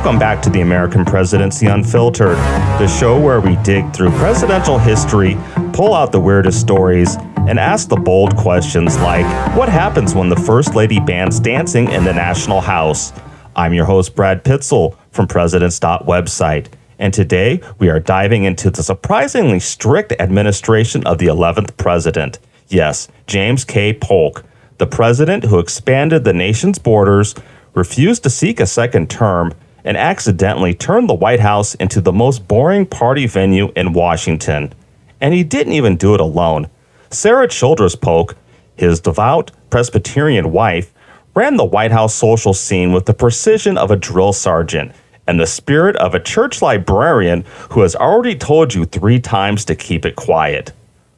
Welcome back to the American Presidency Unfiltered, the show where we dig through presidential history, pull out the weirdest stories, and ask the bold questions like, what happens when the First Lady bans dancing in the National House? I'm your host, Brad Pitzl from Presidents.website, and today we are diving into the surprisingly strict administration of the 11th president. Yes, James K. Polk, the president who expanded the nation's borders, refused to seek a second term, and accidentally turned the White House into the most boring party venue in Washington. And he didn't even do it alone. Sarah Childress Polk, his devout Presbyterian wife, ran the White House social scene with the precision of a drill sergeant and the spirit of a church librarian who has already told you 3 times to keep it quiet.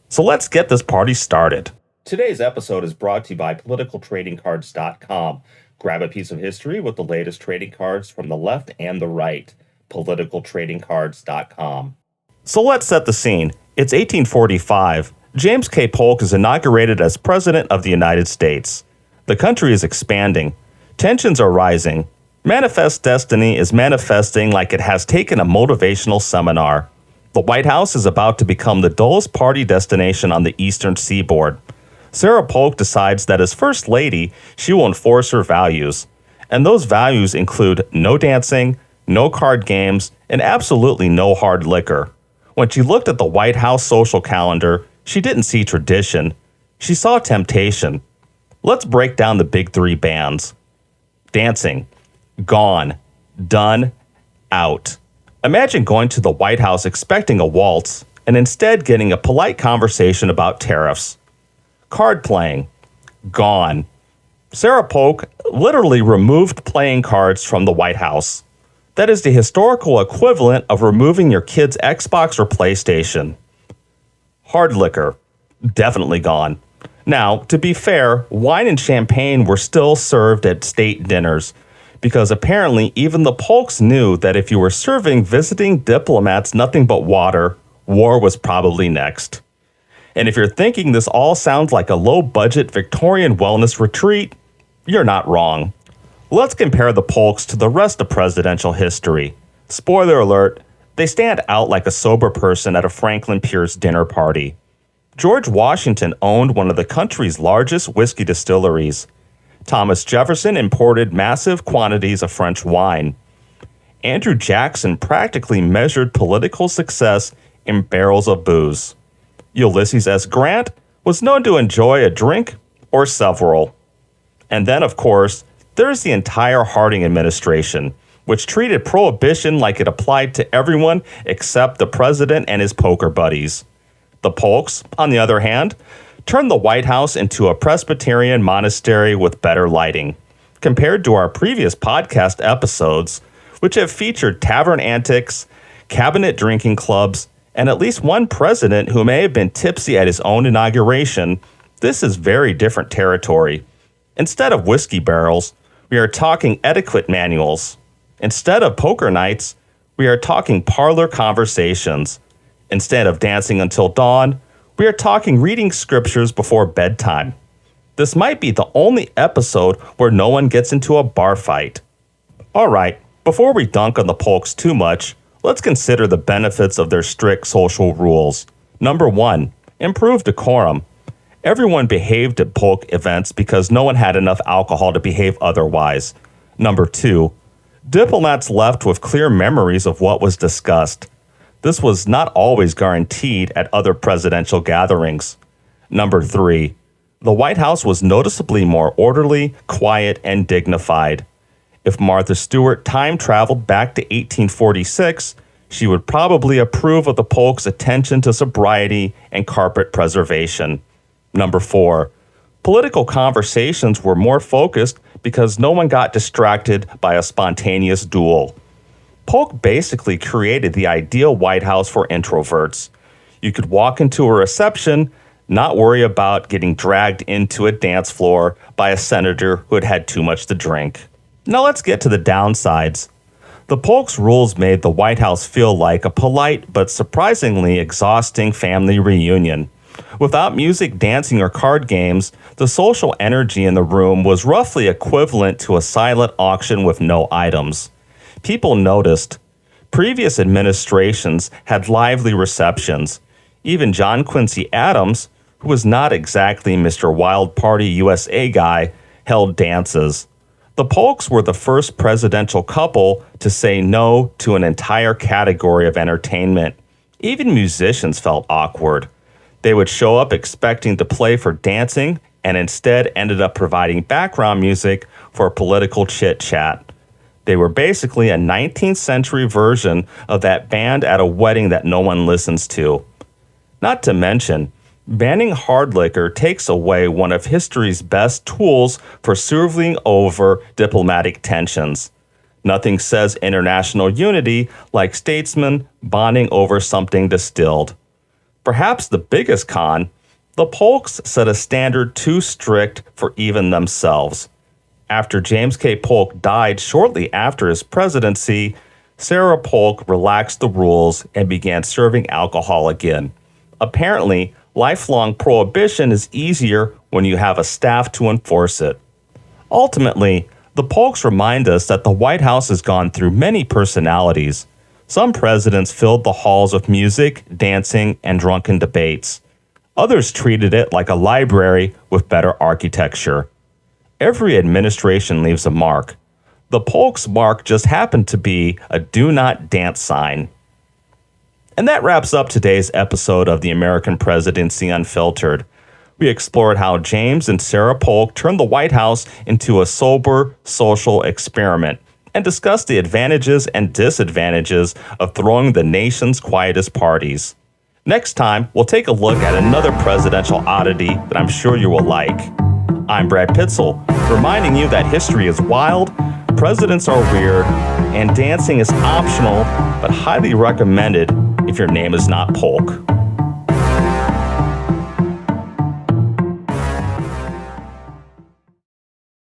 So let's get this party started. Today's episode is brought to you by politicaltradingcards.com. Grab a piece of history with the latest trading cards from the left and the right. politicaltradingcards.com. So let's set the scene. It's 1845. James K. Polk is inaugurated as President of the United States. The country is expanding. Tensions are rising. Manifest Destiny is manifesting like it has taken a motivational seminar. The White House is about to become the dullest party destination on the eastern seaboard. Sarah Polk decides that as First Lady, she will enforce her values. And those values include no dancing, no card games, and absolutely no hard liquor. When she looked at the White House social calendar, she didn't see tradition. She saw temptation. Let's break down the big 3 bans. Dancing. Gone. Done. Out. Imagine going to the White House expecting a waltz and instead getting a polite conversation about tariffs. Card playing. Gone. Sarah Polk literally removed playing cards from the White House. That is the historical equivalent of removing your kid's Xbox or PlayStation. Hard liquor. Definitely gone. Now, to be fair, wine and champagne were still served at state dinners, because apparently even the Polks knew that if you were serving visiting diplomats nothing but water, war was probably next. And if you're thinking this all sounds like a low-budget Victorian wellness retreat, you're not wrong. Let's compare the Polks to the rest of presidential history. Spoiler alert, they stand out like a sober person at a Franklin Pierce dinner party. George Washington owned one of the country's largest whiskey distilleries. Thomas Jefferson imported massive quantities of French wine. Andrew Jackson practically measured political success in barrels of booze. Ulysses S. Grant was known to enjoy a drink or several. And then, of course, there's the entire Harding administration, which treated prohibition like it applied to everyone except the president and his poker buddies. The Polks, on the other hand, turned the White House into a Presbyterian monastery with better lighting. Compared to our previous podcast episodes, which have featured tavern antics, cabinet drinking clubs, and at least one president who may have been tipsy at his own inauguration, this is very different territory. Instead of whiskey barrels, we are talking etiquette manuals. Instead of poker nights, we are talking parlor conversations. Instead of dancing until dawn, we are talking reading scriptures before bedtime. This might be the only episode where no one gets into a bar fight. Alright, before we dunk on the Polks too much, let's consider the benefits of their strict social rules. Number 1, improved decorum. Everyone behaved at Polk events because no one had enough alcohol to behave otherwise. Number 2, diplomats left with clear memories of what was discussed. This was not always guaranteed at other presidential gatherings. Number 3, the White House was noticeably more orderly, quiet, and dignified. If Martha Stewart time traveled back to 1846, she would probably approve of the Polks' attention to sobriety and carpet preservation. Number 4, political conversations were more focused because no one got distracted by a spontaneous duel. Polk basically created the ideal White House for introverts. You could walk into a reception, not worry about getting dragged into a dance floor by a senator who had had too much to drink. Now let's get to the downsides. The Polk's rules made the White House feel like a polite but surprisingly exhausting family reunion. Without music, dancing, or card games, the social energy in the room was roughly equivalent to a silent auction with no items. People noticed. Previous administrations had lively receptions. Even John Quincy Adams, who was not exactly Mr. Wild Party USA guy, held dances. The Polks were the first presidential couple to say no to an entire category of entertainment. Even musicians felt awkward. They would show up expecting to play for dancing and instead ended up providing background music for political chit-chat. They were basically a 19th century version of that band at a wedding that no one listens to. Not to mention, banning hard liquor takes away one of history's best tools for smoothing over diplomatic tensions. Nothing says international unity like statesmen bonding over something distilled. Perhaps the biggest con, the Polks set a standard too strict for even themselves. After James K. Polk died shortly after his presidency, Sarah Polk relaxed the rules and began serving alcohol again. Apparently, lifelong prohibition is easier when you have a staff to enforce it. Ultimately, the Polks remind us that the White House has gone through many personalities. Some presidents filled the halls with music, dancing, and drunken debates. Others treated it like a library with better architecture. Every administration leaves a mark. The Polk's mark just happened to be a do not dance sign. And that wraps up today's episode of the American Presidency Unfiltered. We explored how James and Sarah Polk turned the White House into a sober social experiment and discussed the advantages and disadvantages of throwing the nation's quietest parties. Next time, we'll take a look at another presidential oddity that I'm sure you will like. I'm Brad Pitzl, reminding you that history is wild, presidents are weird, and dancing is optional but highly recommended if your name is not Polk.